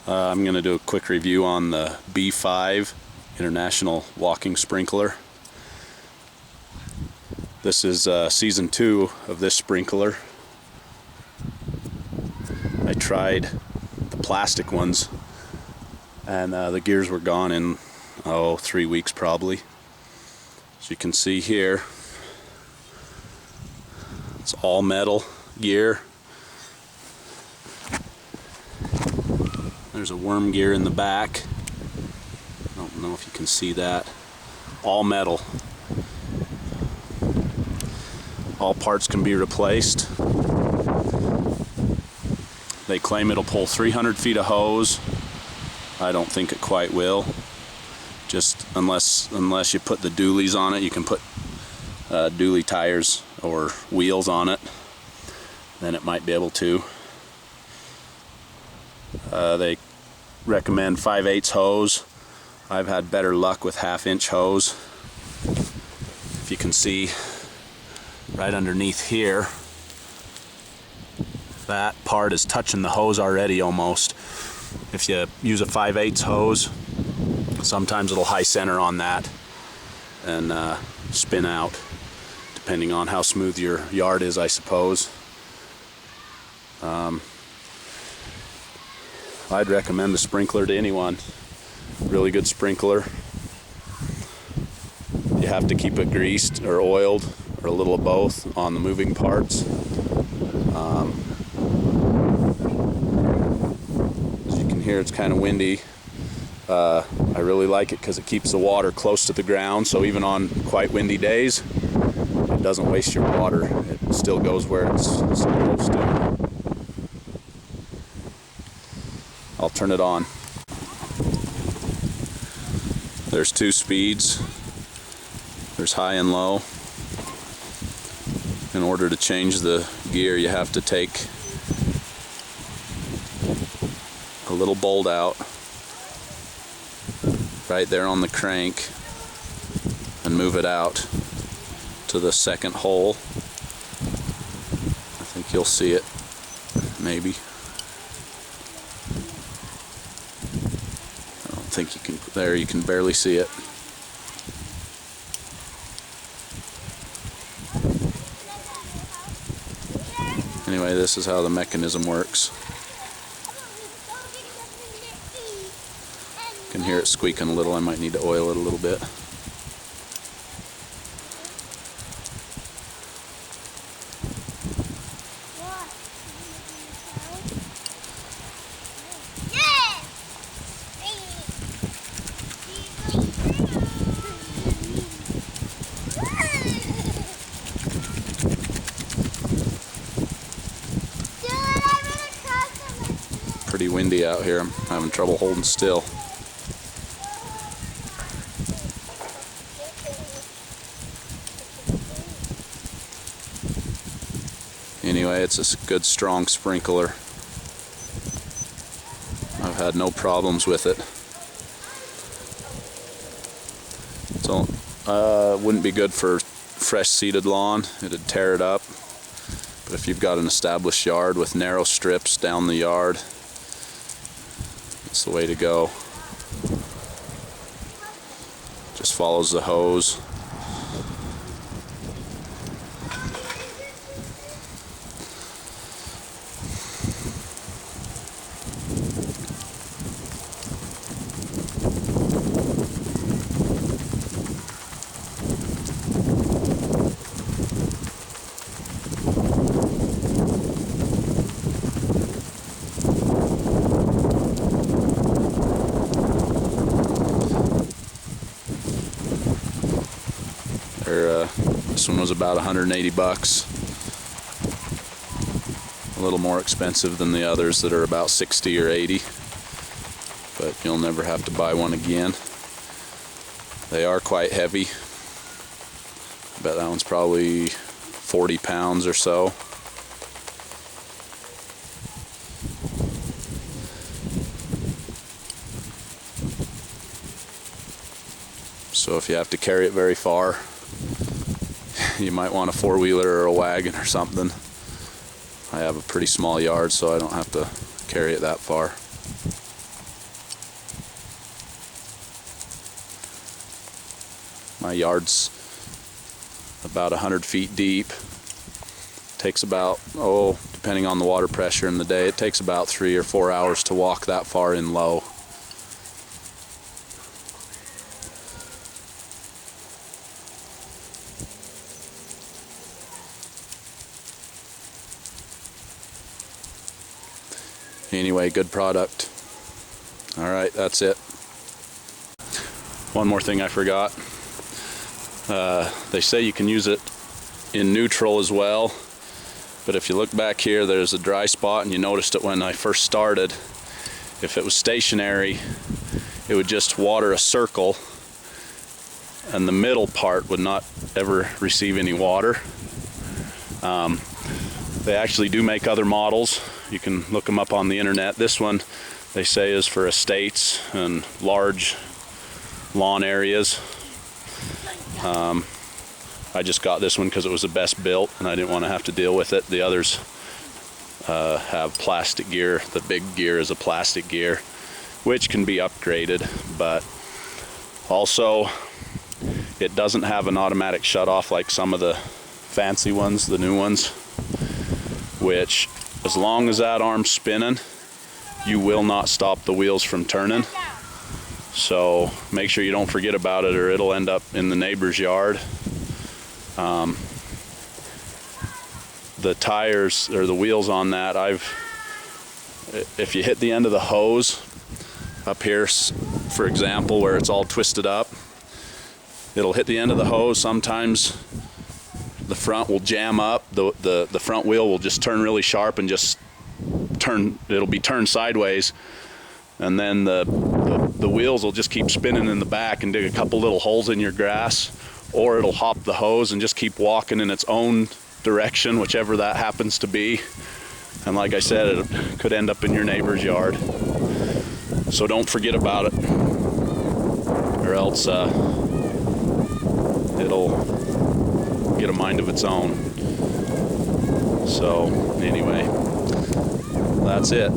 I'm going to do a quick review on the B5 International Walking Sprinkler. This is season 2 of this sprinkler. I tried the plastic ones and the gears were gone in 3 weeks probably. As you can see here, it's all metal gear. There's a worm gear in the back. I don't know if you can see that. All metal. All parts can be replaced. They claim it'll pull 300 feet of hose. I don't think it quite will. Just unless you put the dualies on it, you can put dually tires or wheels on it, then it might be able to. They recommend 5/8 hose. I've had better luck with 1/2-inch hose. If you can see right underneath here, that part is touching the hose already almost. If you use a 5/8 hose, sometimes it'll high center on that and spin out, depending on how smooth your yard is, I suppose. I'd recommend the sprinkler to anyone. Really good sprinkler. You have to keep it greased or oiled, or a little of both on the moving parts. As you can hear, it's kind of windy. I really like it because it keeps the water close to the ground, so even on quite windy days, it doesn't waste your water. It still goes where it's supposed to. I'll turn it on. There's 2 speeds. There's high and low. In order to change the gear, you have to take a little bolt out right there on the crank and move it out to the second hole. I think you'll see it, maybe. I don't think you can. There, you can barely see it. Anyway, this is how the mechanism works. You can hear it squeaking a little. I might need to oil it a little bit. Pretty windy out here. I'm having trouble holding still. Anyway, it's a good strong sprinkler. I've had no problems with it. So wouldn't be good for fresh seeded lawn. It'd tear it up. But if you've got an established yard with narrow strips down the yard, it's the way to go. Just follows the hose. This one was about 180 bucks. A little more expensive than the others that are about 60 or 80, but you'll never have to buy one again. They are quite heavy. I bet that one's probably 40 pounds or so. So if you have to carry it very far, you might want a four-wheeler or a wagon or something. I have a pretty small yard, so I don't have to carry it that far. My yard's about 100 feet deep. Takes about, depending on the water pressure in the day, it takes about 3 or 4 hours to walk that far in low. Anyway, good product. All right, that's it. One more thing I forgot. They say you can use it in neutral as well, but if you look back here, there's a dry spot, and you noticed it when I first started. If it was stationary, it would just water a circle, and the middle part would not ever receive any water. They actually do make other models. You can look them up on the internet. This one, they say, is for estates and large lawn areas. I just got this one because it was the best built and I didn't want to have to deal with it. The others have plastic gear. The big gear is a plastic gear, which can be upgraded, but also it doesn't have an automatic shut-off like some of the fancy ones, the new ones, which as long as that arm's spinning, you will not stop the wheels from turning. So make sure you don't forget about it, or it'll end up in the neighbor's yard. The tires, or the wheels on that, if you hit the end of the hose up here, for example, where it's all twisted up, it'll hit the end of the hose. Sometimes the front will jam up, the front wheel will just turn really sharp and just turn, it'll be turned sideways, and then the wheels will just keep spinning in the back and dig a couple little holes in your grass, or it'll hop the hose and just keep walking in its own direction, whichever that happens to be. And like I said, it could end up in your neighbor's yard. So don't forget about it, or else it'll get a mind of its own. So anyway, that's it.